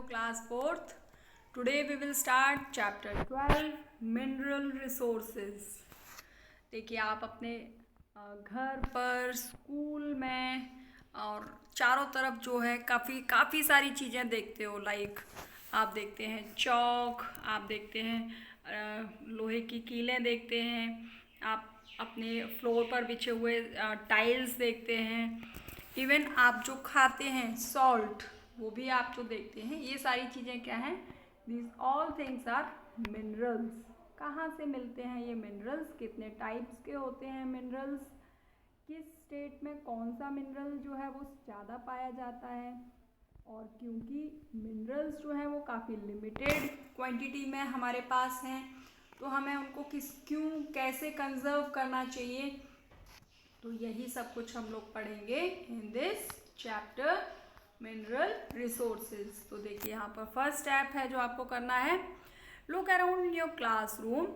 class 4th. Today we will start chapter 12 mineral resources. देखिए आप अपने घर पर, स्कूल में और चारों तरफ जो है काफ़ी सारी चीज़ें देखते हो। लाइक आप देखते हैं चौक, आप देखते हैं लोहे की कीलें देखते हैं, आप अपने फ्लोर पर बिछे हुए टाइल्स देखते हैं, इवन आप जो खाते हैं सॉल्ट वो भी आप जो देखते हैं। ये सारी चीज़ें क्या हैं? These all things are minerals. कहाँ से मिलते हैं ये मिनरल्स? कितने टाइप्स के होते हैं मिनरल्स? किस स्टेट में कौन सा मिनरल जो है वो ज़्यादा पाया जाता है? और क्योंकि मिनरल्स जो है वो काफ़ी लिमिटेड क्वांटिटी में हमारे पास हैं, तो हमें उनको कैसे कंजर्व करना चाहिए, तो यही सब कुछ हम लोग पढ़ेंगे इन दिस चैप्टर मिनरल रिसोर्सेज। तो देखिए यहाँ पर फर्स्ट स्टेप है जो आपको करना है, look around in your classroom,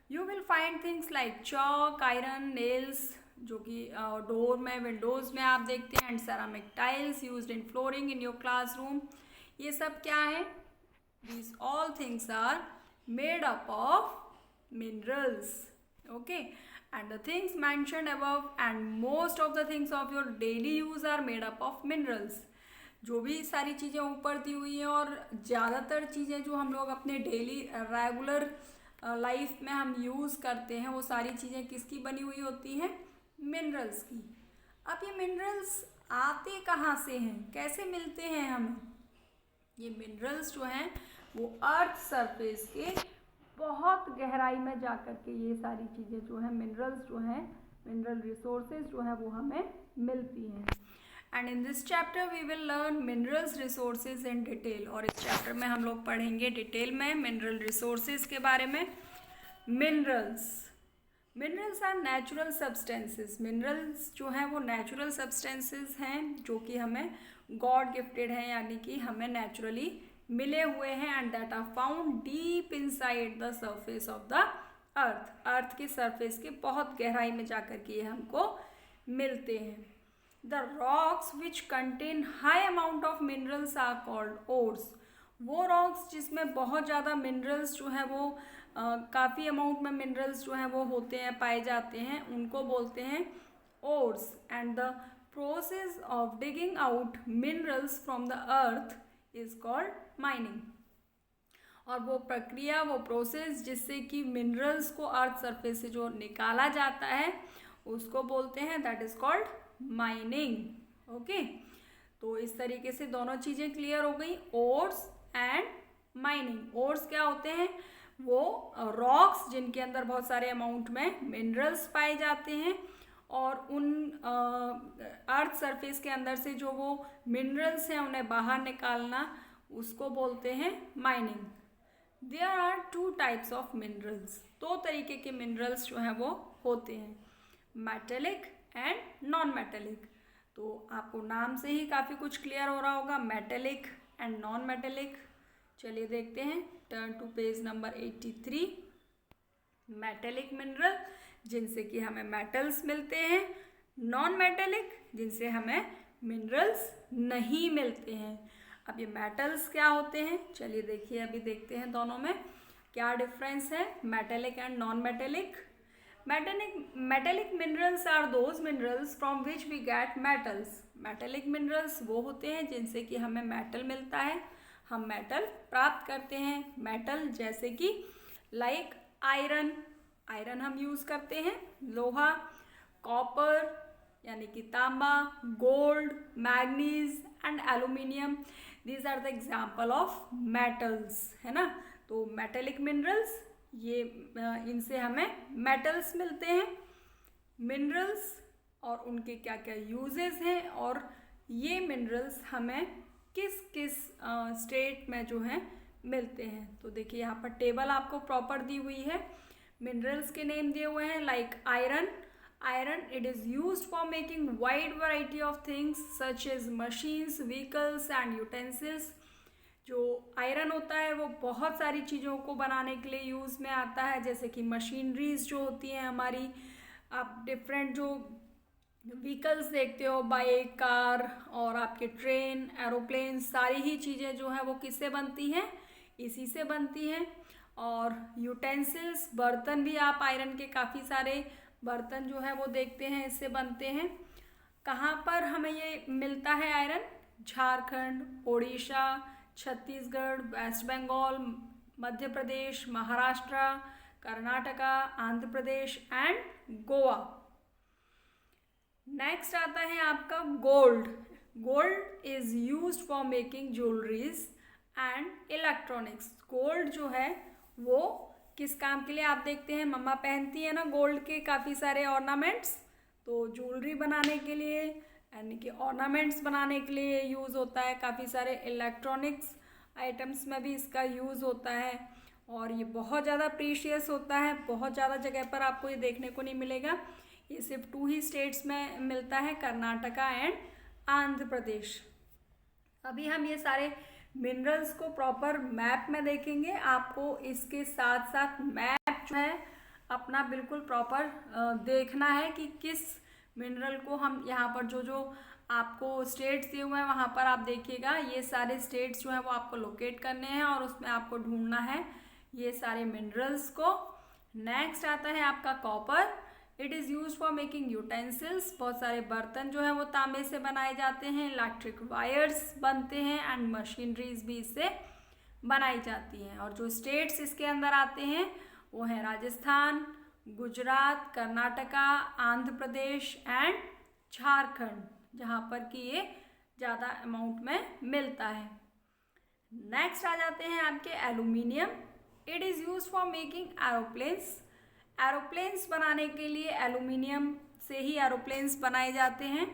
you will find things like chalk, iron, nails जो कि डोर में, विंडोज़ में आप देखते हैं, and ceramic tiles used in flooring in your classroom. ये सब क्या है? These all things are made up of minerals. Okay, and the things mentioned above and most of the things of your daily use are made up of minerals. जो भी सारी चीज़ें ऊपर दी हुई हैं और ज़्यादातर चीज़ें जो हम लोग अपने डेली रेगुलर लाइफ में हम यूज़ करते हैं, वो सारी चीज़ें किसकी बनी हुई होती हैं? मिनरल्स की. अब ये मिनरल्स आते कहाँ से हैं, कैसे मिलते हैं हमें? ये मिनरल्स जो हैं वो अर्थ सरफेस के बहुत गहराई में जा कर के ये सारी चीज़ें जो हैं, मिनरल्स जो हैं, मिनरल रिसोर्सेज जो हैं वो हमें मिलती हैं. And in this chapter we will learn minerals resources in detail. और इस चैप्टर में हम लोग पढ़ेंगे डिटेल में मिनरल रिसोर्सेज के बारे में. Minerals are natural substances. Minerals जो हैं वो नेचुरल सब्सटेंसेस हैं जो कि हमें गॉड गिफ्टेड हैं, यानी कि हमें नेचुरली मिले हुए हैं, and that are found deep inside the surface of the earth. Earth के सरफेस के बहुत गहराई में जाकर के ये हमको मिलते हैं. The rocks which contain high amount of minerals are called ores. वो रॉक्स जिसमें बहुत ज़्यादा मिनरल्स जो हैं वो काफ़ी अमाउंट में मिनरल्स जो हैं वो होते हैं, पाए जाते हैं, उनको बोलते हैं ores. And the process of digging out minerals from the earth is called mining. और वो प्रक्रिया, वो प्रोसेस जिससे कि मिनरल्स को अर्थ सरफेस से जो निकाला जाता है उसको बोलते हैं, that is called mining. Okay, तो इस तरीके से दोनों चीज़ें क्लियर हो गई, ओर्स एंड माइनिंग. ओर्स क्या होते हैं? वो रॉक्स जिनके अंदर बहुत सारे अमाउंट में मिनरल्स पाए जाते हैं, और उन अर्थ सरफेस के अंदर से जो वो मिनरल्स हैं उन्हें बाहर निकालना, उसको बोलते हैं mining. There are two types of minerals. दो तरीके के मिनरल्स जो हैं वो होते हैं, मेटेलिक एंड नॉन मेटेलिक. तो आपको नाम से ही काफ़ी कुछ क्लियर हो रहा होगा, मेटेलिक एंड नॉन मेटेलिक. चलिए देखते हैं, turn to page number 83. Metallic mineral जिनसे कि हमें मेटल्स मिलते हैं, नॉन मेटेलिक जिनसे हमें मिनरल्स नहीं मिलते हैं. अब ये मेटल्स क्या होते हैं? चलिए देखिए, अभी देखते हैं दोनों में क्या डिफरेंस है, metallic and non metallic. Metallic minerals are those minerals from which we get metals. Metallic minerals वो होते हैं जिनसे कि हमें मेटल मिलता है, हम मेटल प्राप्त करते हैं. मेटल जैसे कि लाइक आयरन, आयरन हम यूज़ करते हैं, लोहा, कॉपर यानी कि तांबा, gold, manganese and aluminium. These are the example of metals, है ना. तो मेटेलिक मिनरल्स ये इनसे हमें मेटल्स मिलते हैं. मिनरल्स और उनके क्या क्या यूजेस हैं, और ये मिनरल्स हमें किस किस स्टेट में जो हैं मिलते हैं. तो देखिए यहाँ पर टेबल आपको प्रॉपर दी हुई है, मिनरल्स के नेम दिए हुए हैं. Like iron, iron it is used for making wide variety of things such as machines, vehicles and utensils. जो आयरन होता है वो बहुत सारी चीज़ों को बनाने के लिए यूज़ में आता है, जैसे कि मशीनरीज जो होती हैं हमारी, आप डिफरेंट जो व्हीकल्स देखते हो, बाइक, कार और आपके ट्रेन, एरोप्लेन, सारी ही चीज़ें जो हैं वो किससे बनती हैं, इसी से बनती हैं। और यूटेंसिल्स, बर्तन भी आप आयरन के काफ़ी सारे बर्तन जो है वो देखते हैं इससे बनते हैं। कहाँ पर हमें ये मिलता है iron? Jharkhand, Orissa, Chhattisgarh, West Bengal, Madhya Pradesh, Maharashtra, Karnataka, Andhra Pradesh and Goa. Next आता है आपका gold. Gold is used for making jewelleries and electronics. Gold जो है वो किस काम के लिए आप देखते हैं, मम्मा पहनती है ना गोल्ड के काफ़ी सारे ऑर्नामेंट्स, तो ज्वेलरी बनाने के लिए यानी कि ऑर्नामेंट्स बनाने के लिए यूज़ होता है। काफ़ी सारे इलेक्ट्रॉनिक्स आइटम्स में भी इसका यूज़ होता है और ये बहुत ज़्यादा प्रीशियस होता है। बहुत ज़्यादा जगह पर आपको ये देखने को नहीं मिलेगा। ये सिर्फ 2 ही स्टेट्स में मिलता है, कर्नाटका एंड आंध्र प्रदेश। अभी हम ये सारे मिनरल्स को प्रॉपर मैप में देखेंगे। आपको इसके साथ साथ मैप जो है अपना बिल्कुल प्रॉपर देखना है कि किस मिनरल को हम यहाँ पर जो जो आपको स्टेट्स दिए हुए हैं वहाँ पर आप देखिएगा, ये सारे स्टेट्स जो हैं वो आपको लोकेट करने हैं और उसमें आपको ढूंढना है ये सारे मिनरल्स को। नेक्स्ट आता है आपका copper. It is use for making utensils. बहुत सारे बर्तन जो है वो तांबे से बनाए जाते हैं। इलेक्ट्रिक वायर्स बनते हैं एंड मशीनरीज भी इससे बनाई जाती हैं। और जो स्टेट्स इसके अंदर आते हैं वो हैं राजस्थान, गुजरात, कर्नाटका, आंध्र प्रदेश एंड झारखंड, जहाँ पर कि ये ज़्यादा अमाउंट में मिलता है। नेक्स्ट आ जाते हैं आपके aluminium. It is use for making aeroplanes. Aeroplanes बनाने के लिए एल्यूमिनियम से ही एरोप्लेन्स बनाए जाते हैं।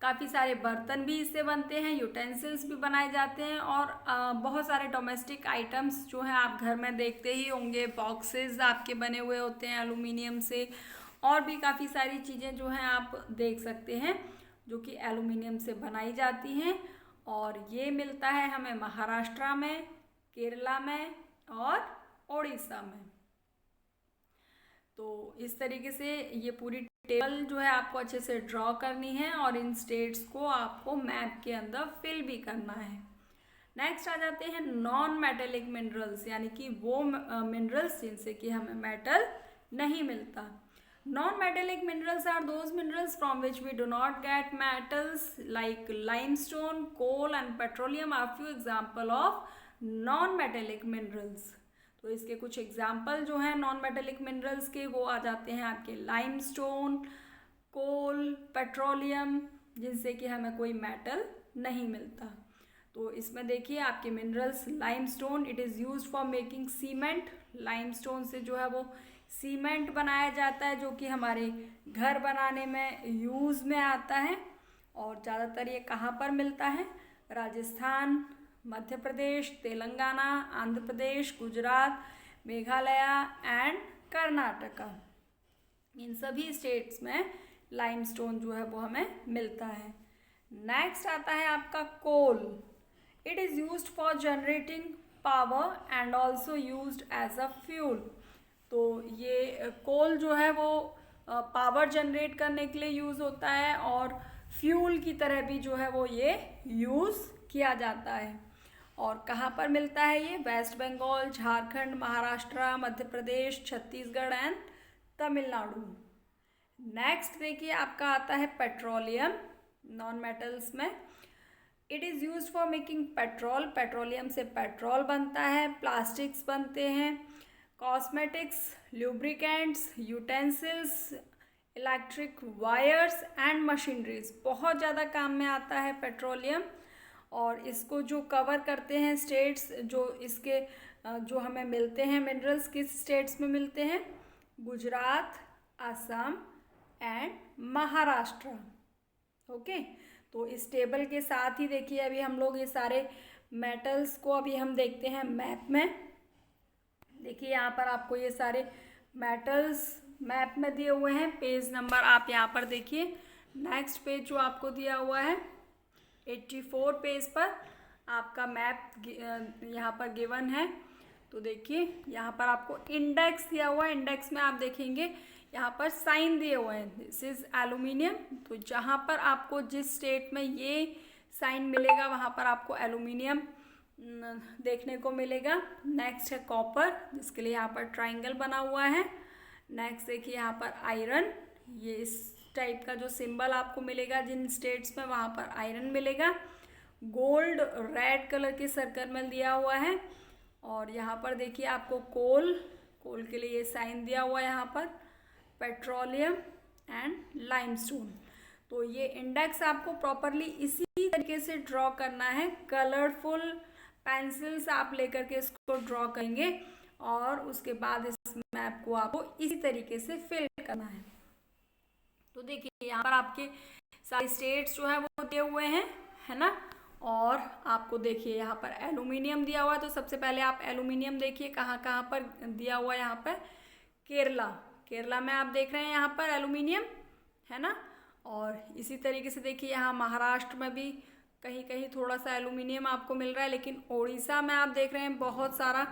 काफ़ी सारे बर्तन भी इससे बनते हैं, यूटेंसिल्स भी बनाए जाते हैं और बहुत सारे डोमेस्टिक आइटम्स जो हैं आप घर में देखते ही होंगे, बॉक्सेस आपके बने हुए होते हैं एल्यूमिनियम से। और भी काफ़ी सारी चीज़ें जो हैं आप देख सकते हैं जो कि एल्यूमिनियम से बनाई जाती हैं। और ये मिलता है हमें महाराष्ट्र में, केरला में और उड़ीसा में। तो इस तरीके से ये पूरी टेबल जो है आपको अच्छे से ड्रॉ करनी है और इन स्टेट्स को आपको मैप के अंदर फिल भी करना है। नेक्स्ट आ जाते हैं नॉन मेटेलिक मिनरल्स, यानी कि वो मिनरल्स जिनसे कि हमें मेटल नहीं मिलता। Non metallic minerals are those minerals from which we do not get metals like limestone, coal and petroleum are few example of non metallic minerals. तो इसके कुछ एग्जाम्पल जो हैं नॉन मेटेलिक मिनरल्स के वो आ जाते हैं आपके लाइमस्टोन, कोल, पेट्रोलियम, जिनसे कि हमें कोई मेटल नहीं मिलता। तो इसमें देखिए आपके minerals limestone, it is use for making cement. Limestone से जो है वो सीमेंट बनाया जाता है जो कि हमारे घर बनाने में यूज़ में आता है। और ज़्यादातर ये कहाँ पर मिलता है? राजस्थान, मध्य प्रदेश, तेलंगाना, आंध्र प्रदेश, गुजरात, मेघालय एंड कर्नाटका, इन सभी स्टेट्स में लाइमस्टोन जो है वो हमें मिलता है। नेक्स्ट आता है आपका coal. It is used for generating power and also used as a fuel. तो ये कोल जो है वो पावर जनरेट करने के लिए यूज़ होता है और फ्यूल की तरह भी जो है वो ये यूज़ किया जाता है। और कहाँ पर मिलता है ये? West Bengal, Jharkhand, Maharashtra, Madhya Pradesh, Chhattisgarh and Tamil Nadu. Next देखिए आपका आता है पेट्रोलियम नॉन मेटल्स में। It is use for making petrol. Petroleum से पेट्रोल बनता है, प्लास्टिक्स बनते हैं, cosmetics, lubricants, utensils, electric wires and machineries. बहुत ज़्यादा काम में आता है पेट्रोलियम। और इसको जो कवर करते हैं स्टेट्स, जो इसके जो हमें मिलते हैं मिनरल्स किस स्टेट्स में मिलते हैं? गुजरात, असम एंड महाराष्ट्र। ओके, तो इस टेबल के साथ ही देखिए अभी हम लोग ये सारे मेटल्स को अभी हम देखते हैं मैप में। देखिए यहाँ पर आपको ये सारे मेटल्स मैप में दिए हुए हैं। पेज नंबर आप यहाँ पर देखिए, नेक्स्ट पेज जो आपको दिया हुआ है 84 पेज पर आपका मैप यहाँ पर गिवन है। तो देखिए यहाँ पर आपको इंडेक्स दिया हुआ है। इंडेक्स में आप देखेंगे यहाँ पर साइन दिए हुए हैं, दिस इज एल्यूमिनियम। तो जहाँ पर आपको जिस स्टेट में ये साइन मिलेगा वहाँ पर आपको एल्यूमिनियम देखने को मिलेगा। नेक्स्ट है कॉपर, जिसके लिए यहाँ पर ट्राइंगल बना हुआ है। नेक्स्ट देखिए यहाँ पर आयरन, ये इस टाइप का जो सिंबल आपको मिलेगा जिन स्टेट्स में वहाँ पर आयरन मिलेगा। गोल्ड रेड कलर के सर्कल में दिया हुआ है। और यहाँ पर देखिए आपको कोल के लिए ये साइन दिया हुआ है यहाँ पर। Petroleum and limestone. तो ये इंडेक्स आपको प्रॉपरली इसी तरीके से ड्रॉ करना है। कलरफुल पेंसिल्स आप लेकर के इसको ड्रॉ करेंगे और उसके बाद इस मैप को आपको इसी तरीके से फिल करना है। तो देखिए यहाँ पर आपके सारे स्टेट्स जो है वो दिए हुए हैं, है ना। और आपको देखिए यहाँ पर एल्यूमिनियम दिया हुआ है। तो सबसे पहले आप एल्यूमिनियम देखिए कहाँ कहाँ पर दिया हुआ है। यहाँ पर केरला में आप देख रहे हैं यहाँ पर एल्यूमिनियम, है ना। और इसी तरीके से देखिए यहाँ महाराष्ट्र में भी कहीं कहीं थोड़ा सा एल्यूमिनियम आपको मिल रहा है। लेकिन उड़ीसा में आप देख रहे हैं बहुत सारा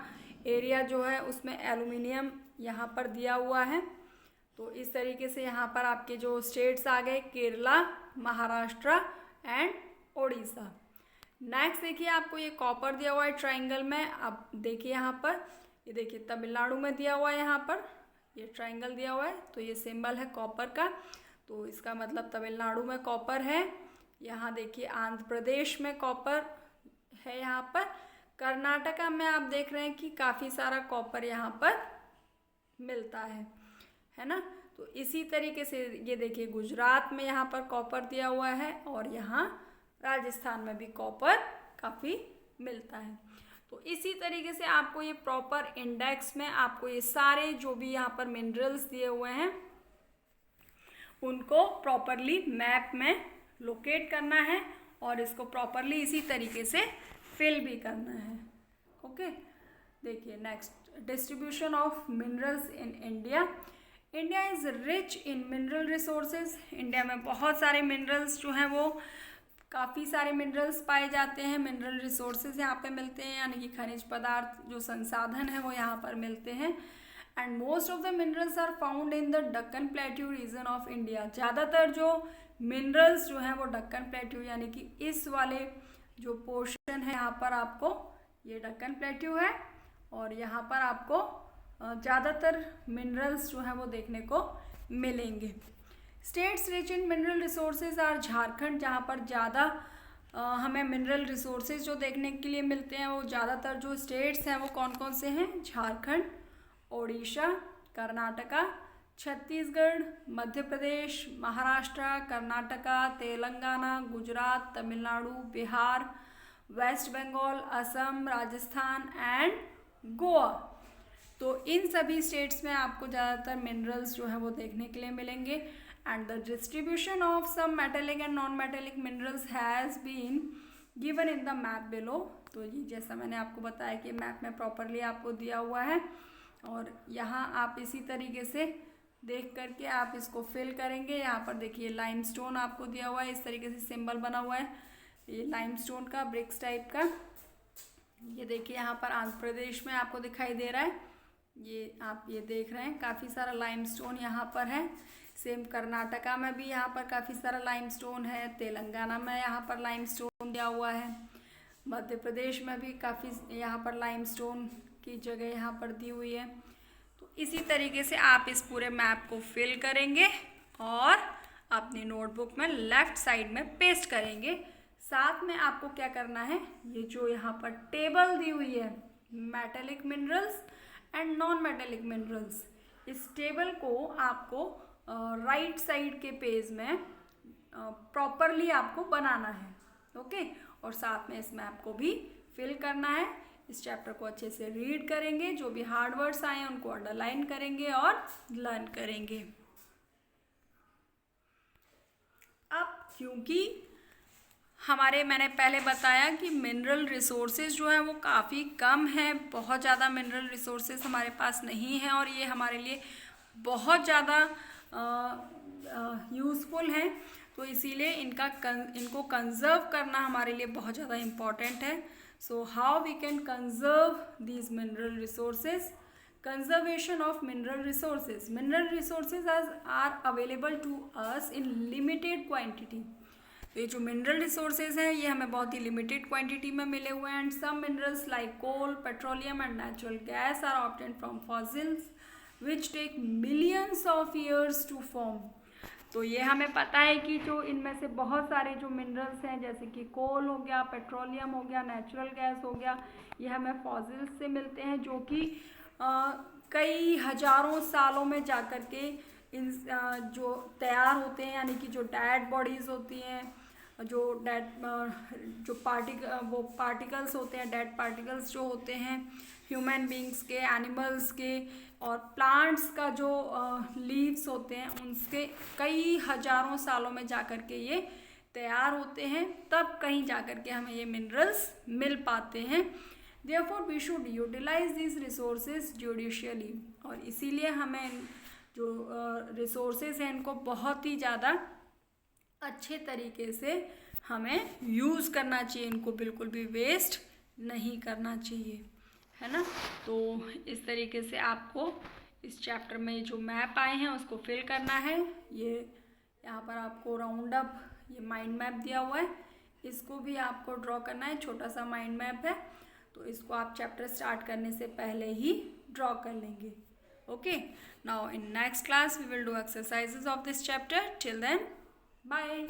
एरिया जो है उसमें एल्यूमिनियम यहाँ पर दिया हुआ है। तो इस तरीके से यहाँ पर आपके जो स्टेट्स आ गए, केरला, महाराष्ट्र एंड उड़ीसा। नेक्स्ट देखिए आपको ये कॉपर दिया हुआ है ट्राइंगल में। अब देखिए यहाँ पर, ये देखिए तमिलनाडु में दिया हुआ है, यहाँ पर ये ट्राइंगल दिया हुआ है। तो ये सिंबल है कॉपर का, तो इसका मतलब तमिलनाडु में कॉपर है। यहाँ देखिए आंध्र प्रदेश में कॉपर है। यहाँ पर कर्नाटका में आप देख रहे हैं कि काफ़ी सारा कॉपर यहाँ पर मिलता है ना। तो इसी तरीके से ये देखिए गुजरात में यहाँ पर कॉपर दिया हुआ है और यहाँ राजस्थान में भी कॉपर काफ़ी मिलता है। तो इसी तरीके से आपको ये प्रॉपर इंडेक्स में आपको ये सारे जो भी यहाँ पर मिनरल्स दिए हुए हैं उनको प्रॉपरली मैप में लोकेट करना है और इसको प्रॉपरली इसी तरीके से फिल भी करना है। ओके, देखिए next, distribution of minerals in India. India is rich in mineral resources. India में बहुत सारे मिनरल्स जो हैं वो काफ़ी सारे मिनरल्स पाए जाते हैं। मिनरल रिसोर्सेज यहाँ पे मिलते हैं, यानी कि खनिज पदार्थ जो संसाधन है वो यहाँ पर मिलते हैं। And most of the minerals are found in the Deccan plateau region of India. ज़्यादातर जो मिनरल्स जो हैं वो दक्कन प्लेट्यू यानी कि इस वाले जो पोर्शन है यहाँ पर आपको ये दक्कन प्लेट्यू है और यहाँ पर आपको ज़्यादातर मिनरल्स जो हैं वो देखने को मिलेंगे। States rich in mineral resources are Jharkhand. जहाँ पर ज़्यादा हमें मिनरल रिसोर्सेज जो देखने के लिए मिलते हैं वो ज़्यादातर जो स्टेट्स हैं वो कौन कौन से हैं? झारखंड, ओडिशा, कर्नाटका, छत्तीसगढ़, मध्य प्रदेश, महाराष्ट्र, कर्नाटका, तेलंगाना, गुजरात, तमिलनाडु, बिहार, वेस्ट बंगाल, असम, राजस्थान एंड गोवा। तो इन सभी स्टेट्स में आपको ज़्यादातर मिनरल्स जो है वो देखने के लिए मिलेंगे। And the distribution of some metallic and non metallic minerals has been given in the map below. तो ये जैसा मैंने आपको बताया कि मैप में प्रॉपरली आपको दिया हुआ है और यहाँ आप इसी तरीके से देख करके आप इसको फिल करेंगे। यहाँ पर देखिए लाइमस्टोन आपको दिया हुआ है, इस तरीके से सिंबल बना हुआ है ये लाइमस्टोन का, ब्रिक्स टाइप का। ये देखिए यहाँ पर आंध्र प्रदेश में आपको दिखाई दे रहा है, ये आप ये देख रहे हैं काफ़ी सारा लाइमस्टोन यहाँ पर है। सेम कर्नाटका में भी यहाँ पर काफ़ी सारा लाइमस्टोन है, तेलंगाना में यहाँ पर लाइमस्टोन दिया हुआ है, मध्य प्रदेश में भी काफ़ी यहाँ पर लाइमस्टोन की जगह यहाँ पर दी हुई है। तो इसी तरीके से आप इस पूरे मैप को फिल करेंगे और अपनी नोटबुक में लेफ़्ट साइड में पेस्ट करेंगे। साथ में आपको क्या करना है, ये जो यहाँ पर टेबल दी हुई है metallic minerals and non metallic minerals, इस टेबल को आपको राइट साइड के पेज में प्रॉपरली आपको बनाना है। ओके, और साथ में इस मैप को भी फिल करना है। इस चैप्टर को अच्छे से रीड करेंगे, जो भी हार्ड वर्ड्स आए उनको अंडरलाइन करेंगे और लर्न करेंगे। अब क्योंकि मैंने पहले बताया कि मिनरल रिसोर्सेज जो है वो काफ़ी कम है, बहुत ज़्यादा मिनरल रिसोर्सेज हमारे पास नहीं है और ये हमारे लिए बहुत ज़्यादा यूज़फुल हैं। तो इसीलिए इनको कंज़र्व करना हमारे लिए बहुत ज़्यादा इम्पॉर्टेंट है। So how we can conserve these mineral resources. Conservation of mineral resources. Mineral resources are available to us in limited quantity. तो ये जो मिनरल रिसोर्सेज हैं ये हमें बहुत ही लिमिटेड क्वांटिटी में मिले हुए हैं. And some minerals like coal, petroleum and natural gas are obtained from fossils which take millions of years to form. तो ये हमें पता है कि जो इनमें से बहुत सारे जो मिनरल्स हैं जैसे कि कोल हो गया, पेट्रोलियम हो गया, नेचुरल गैस हो गया, ये हमें फॉसिल्स से मिलते हैं जो कि कई हजारों सालों में जाकर के इन जो तैयार होते हैं, यानी कि जो डेड बॉडीज़ होती हैं, जो पार्टिकल्स होते हैं, डेड पार्टिकल्स जो होते हैं ह्यूमन बींग्स के, एनिमल्स के और प्लांट्स का जो लीव्स होते हैं उनके कई हजारों सालों में जाकर के ये तैयार होते हैं, तब कहीं जाकर के हमें ये मिनरल्स मिल पाते हैं. Therefore we should utilize these resources judiciously. और इसीलिए हमें जो रिसोर्सेज हैं इनको बहुत ही ज़्यादा अच्छे तरीके से हमें यूज़ करना चाहिए, इनको बिल्कुल भी वेस्ट नहीं करना चाहिए, है ना. तो इस तरीके से आपको इस चैप्टर में जो मैप आए हैं उसको फिल करना है. ये यहाँ पर आपको राउंड अप ये माइंड मैप दिया हुआ है, इसको भी आपको ड्रॉ करना है. छोटा सा माइंड मैप है तो इसको आप चैप्टर स्टार्ट करने से पहले ही ड्रॉ कर लेंगे. Okay, now in next class we will do exercises of this chapter. Till then, bye.